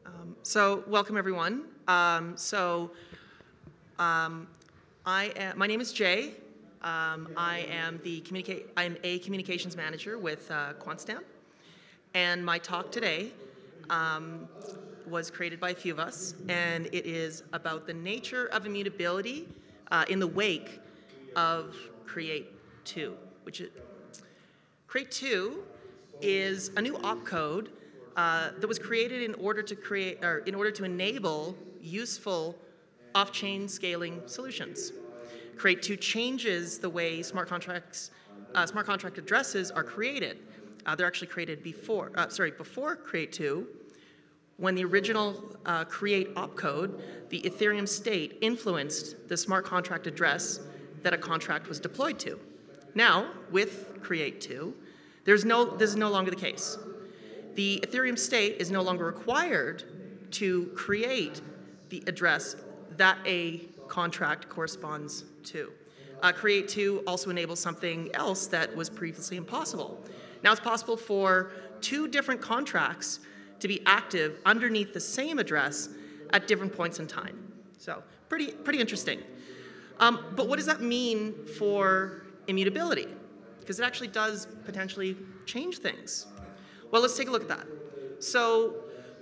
Welcome everyone. My name is Jay. I am a communications manager with Quantstamp, and my talk today was created by a few of us, and it is about the nature of immutability in the wake of CREATE2, CREATE2 is a new opcode that was created in order to enable useful off-chain scaling solutions. CREATE2 changes the way smart contract addresses are created. They're actually created before CREATE2, when the original create opcode, the Ethereum state influenced the smart contract address that a contract was deployed to. Now, with CREATE2, this is no longer the case. The Ethereum state is no longer required to create the address that a contract corresponds to. CREATE2 also enables something else that was previously impossible. Now it's possible for two different contracts to be active underneath the same address at different points in time. So pretty interesting. But what does that mean for immutability? Because it actually does potentially change things. Well, let's take a look at that. So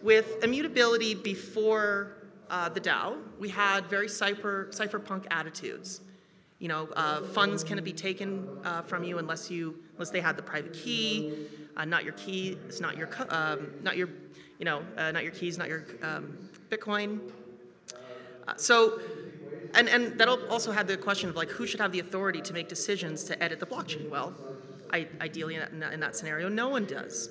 with immutability before the DAO, we had very cypherpunk attitudes. You know, funds can be taken from you unless they had the private key, not your key. It's not your not your keys, not your Bitcoin. And that also had the question of like who should have the authority to make decisions to edit the blockchain. Well, ideally in that scenario, no one does.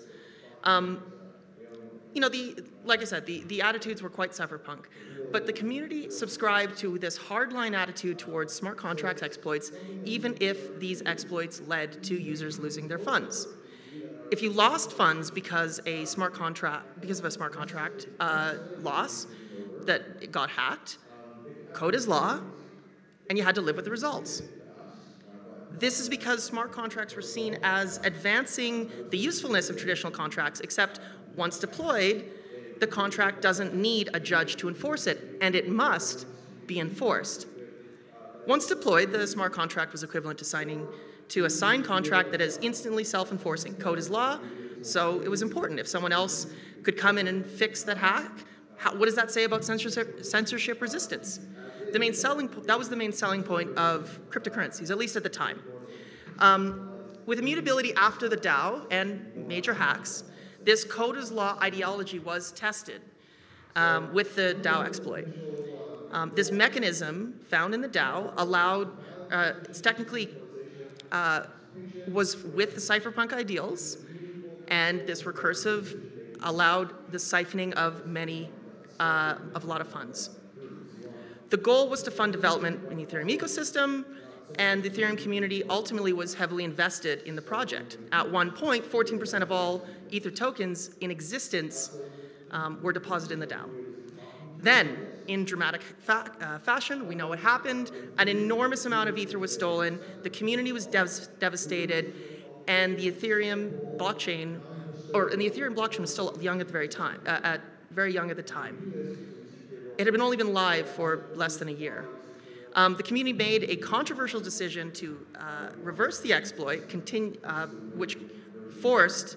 Like I said, the attitudes were quite cypherpunk, but the community subscribed to this hardline attitude towards smart contract exploits, even if these exploits led to users losing their funds. If you lost funds because of a smart contract loss that it got hacked, code is law, and you had to live with the results. This is because smart contracts were seen as advancing the usefulness of traditional contracts, except once deployed, the contract doesn't need a judge to enforce it, and it must be enforced. Once deployed, the smart contract was equivalent to signing to a signed contract that is instantly self-enforcing. Code is law, so it was important. If someone else could come in and fix that hack, what does that say about censorship resistance? That was the main selling point of cryptocurrencies, at least at the time. With immutability after the DAO and major hacks, this code is law ideology was tested with the DAO exploit. This mechanism found in the DAO was with the cypherpunk ideals, and this recursive allowed the siphoning of a lot of funds. The goal was to fund development in the Ethereum ecosystem, and the Ethereum community ultimately was heavily invested in the project. At one point, 14% of all Ether tokens in existence were deposited in the DAO. Then, in dramatic fashion, we know what happened. An enormous amount of Ether was stolen, the community was devastated, and the Ethereum blockchain was still young at the very young at the time. It had only been live for less than a year. The community made a controversial decision to reverse the exploit, which forced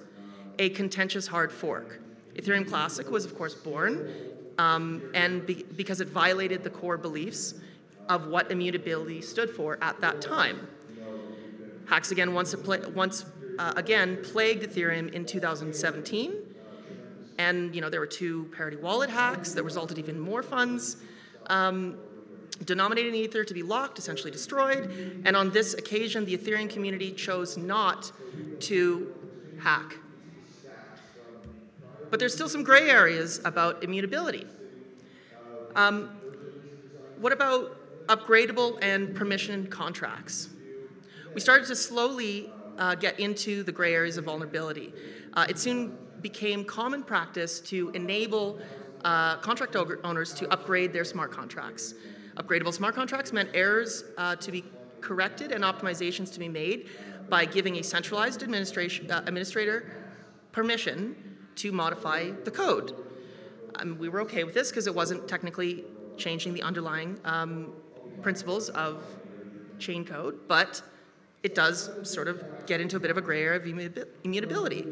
a contentious hard fork. Ethereum Classic was, of course, born, because it violated the core beliefs of what immutability stood for at that time. Hacks again again plagued Ethereum in 2017. And there were two parity wallet hacks that resulted in even more funds denominated in Ether to be locked, essentially destroyed. And on this occasion, the Ethereum community chose not to hack. But there's still some gray areas about immutability. What about upgradable and permission contracts? We started to slowly get into the gray areas of vulnerability. It soon became common practice to enable contract owners to upgrade their smart contracts. Upgradable smart contracts meant errors to be corrected and optimizations to be made by giving a centralized administrator permission to modify the code. we were okay with this because it wasn't technically changing the underlying principles of chain code, but it does sort of get into a bit of a gray area of immutability.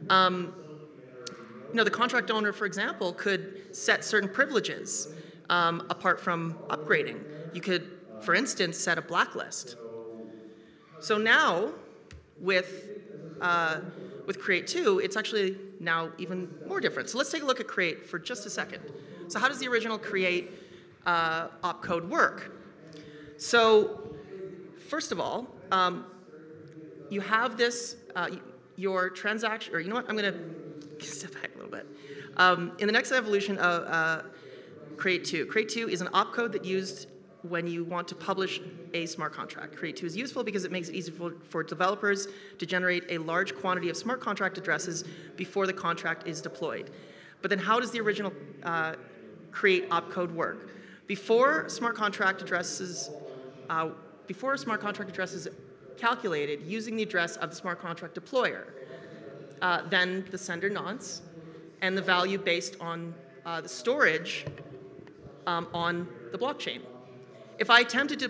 The contract owner, for example, could set certain privileges apart from upgrading. You could, for instance, set a blacklist. So now, with CREATE2, it's actually now even more different. So let's take a look at CREATE for just a second. So how does the original CREATE opcode work? So first of all, you have this, your transaction, or you know what, I'm going to step back a little bit. In the next evolution of CREATE2, CREATE2 is an opcode that's used when you want to publish a smart contract. CREATE2 is useful because it makes it easy for developers to generate a large quantity of smart contract addresses before the contract is deployed. But then how does the original CREATE opcode work? Before a smart contract address is calculated using the address of the smart contract deployer, then the sender nonce, and the value based on the storage on the blockchain. If I attempted to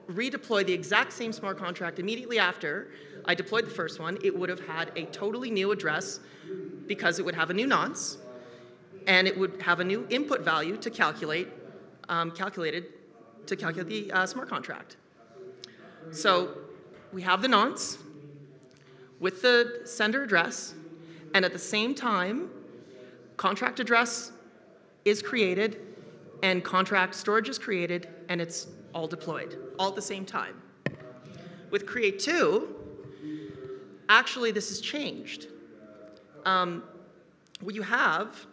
redeploy the exact same smart contract immediately after I deployed the first one, it would have had a totally new address because it would have a new nonce, and it would have a new input value to calculate the smart contract. So we have the nonce with the sender address, and at the same time, contract address is created, and contract storage is created, and it's all deployed, all at the same time. With CREATE2, actually this has changed. What you have,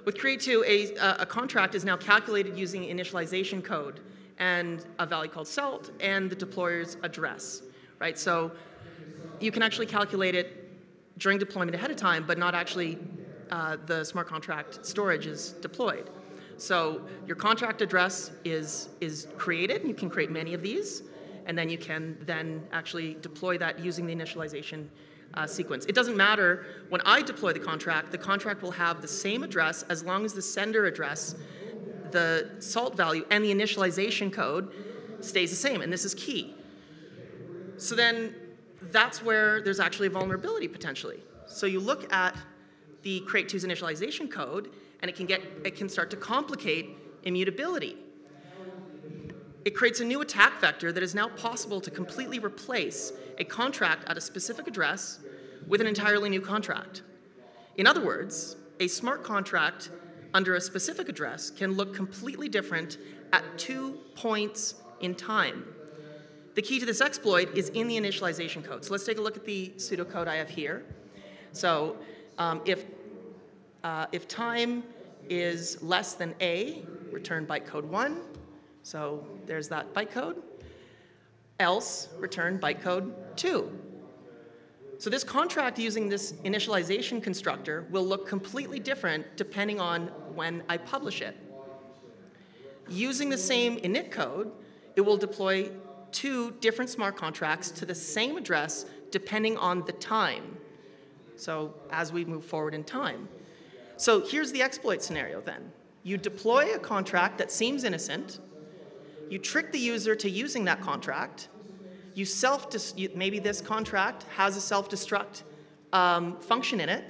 with CREATE2, a contract is now calculated using initialization code and a value called salt and the deployer's address, right? So you can actually calculate it during deployment ahead of time, but not actually the smart contract storage is deployed. So your contract address is created. You can create many of these, and then you can then actually deploy that using the initialization sequence. It doesn't matter when I deploy the contract will have the same address as long as the sender address, the salt value, and the initialization code stays the same, and this is key. So then that's where there's actually a vulnerability potentially. So you look at the CREATE2's initialization code, and it can start to complicate immutability. It creates a new attack vector that is now possible to completely replace a contract at a specific address with an entirely new contract. In other words, a smart contract under a specific address can look completely different at 2 points in time. The key to this exploit is in the initialization code. So let's take a look at the pseudocode I have here. So if time is less than A, return bytecode 1. So there's that bytecode. Else, return bytecode 2. So this contract using this initialization constructor will look completely different depending on when I publish it. Using the same init code, it will deploy 2 different smart contracts to the same address depending on the time. So as we move forward in time. So here's the exploit scenario then. You deploy a contract that seems innocent. You trick the user to using that contract. You maybe this contract has a self-destruct function in it.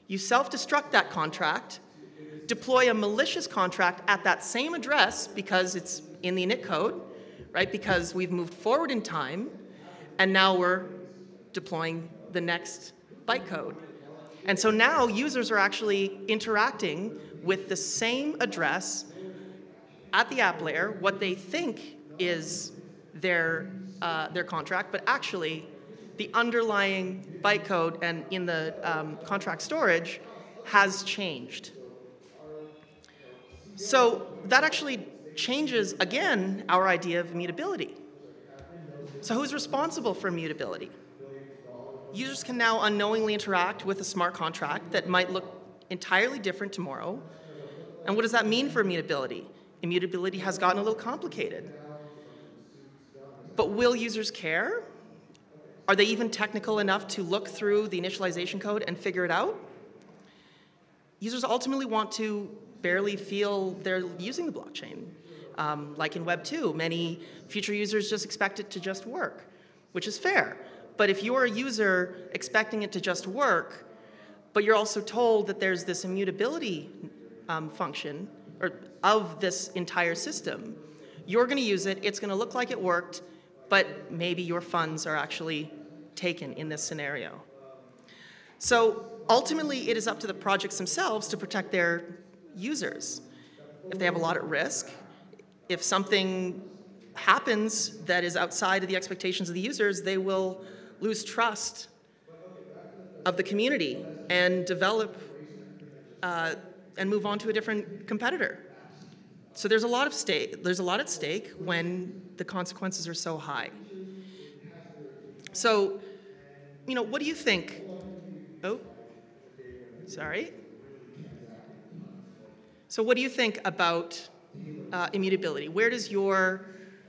You self-destruct that contract, deploy a malicious contract at that same address because it's in the init code, right? Because we've moved forward in time, and now we're deploying the next bytecode. And so now users are actually interacting with the same address at the app layer, what they think is their contract, but actually the underlying bytecode and in the contract storage has changed. So that actually changes, again, our idea of immutability. So who's responsible for immutability? Users can now unknowingly interact with a smart contract that might look entirely different tomorrow. And what does that mean for immutability? Immutability has gotten a little complicated. But will users care? Are they even technical enough to look through the initialization code and figure it out? Users ultimately want to barely feel they're using the blockchain. Like in Web 2, many future users just expect it to just work, which is fair. But if you're a user expecting it to just work, but you're also told that there's this immutability function of this entire system, you're going to use it, it's going to look like it worked, but maybe your funds are actually taken in this scenario. So ultimately, it is up to the projects themselves to protect their users. If they have a lot at risk, if something happens that is outside of the expectations of the users, they will lose trust of the community and develop and move on to a different competitor. So there's a lot of at stake when the consequences are so high. So, what do you think? Oh, sorry. So what do you think about immutability? Where does your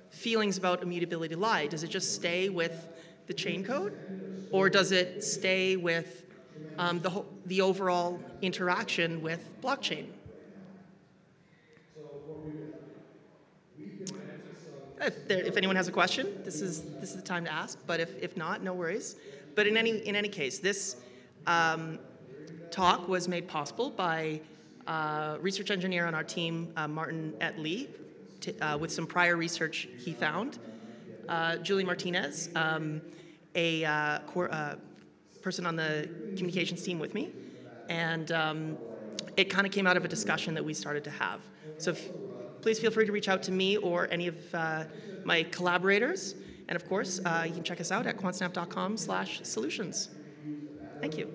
feelings about immutability lie? Does it just stay with the chain code? Or does it stay with the overall interaction with blockchain? If anyone has a question, this is the time to ask. But if not, no worries. But in any case, this talk was made possible by research engineer on our team, Martin Lee, with some prior research he found. Julie Martinez, a person on the communications team with me, and it kind of came out of a discussion that we started to have. So please feel free to reach out to me or any of my collaborators. And of course, you can check us out at quantstamp.com/solutions. Thank you.